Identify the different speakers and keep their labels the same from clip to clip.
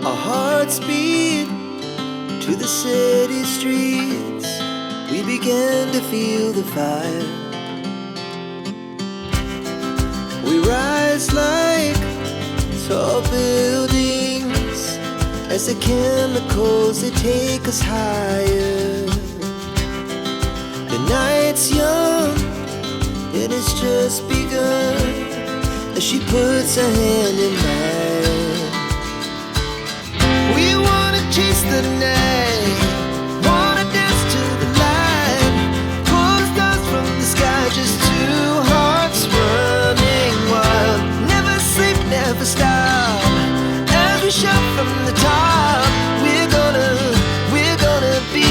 Speaker 1: Our hearts beat to the city streets. We began to feel the fire. We rise like tall buildings as the chemicals, they take us higher. The night's young and it's just begun as she puts her hand in mine. We wanna chase the night, wanna dance to the light, pull stars from the sky, just two hearts running wild. Never sleep, never stop, as we shout from the top. We're gonna be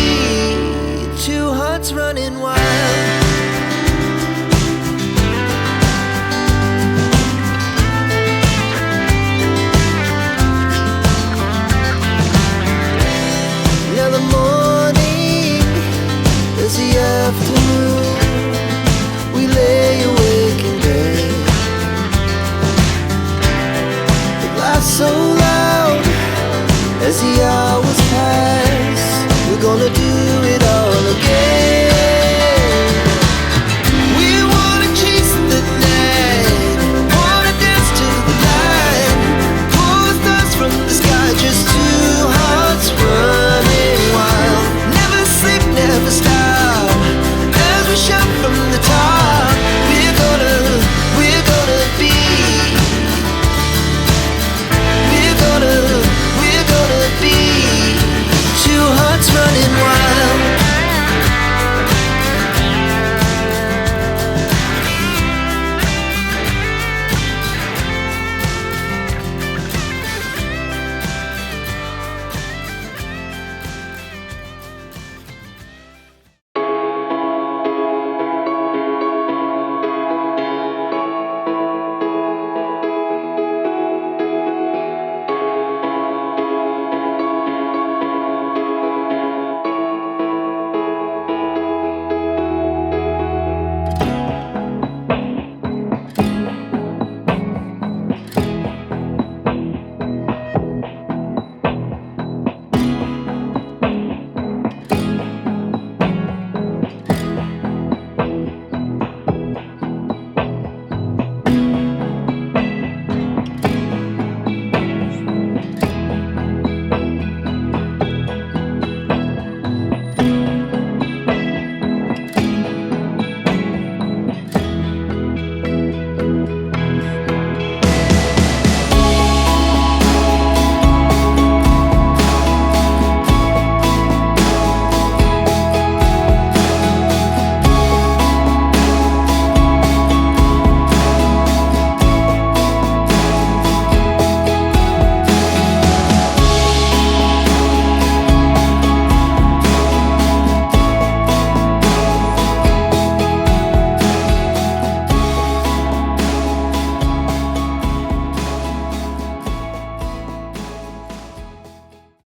Speaker 1: two hearts running wild. Now the morning is the afternoon. We lay awake in bed. The laughs so loud as the hours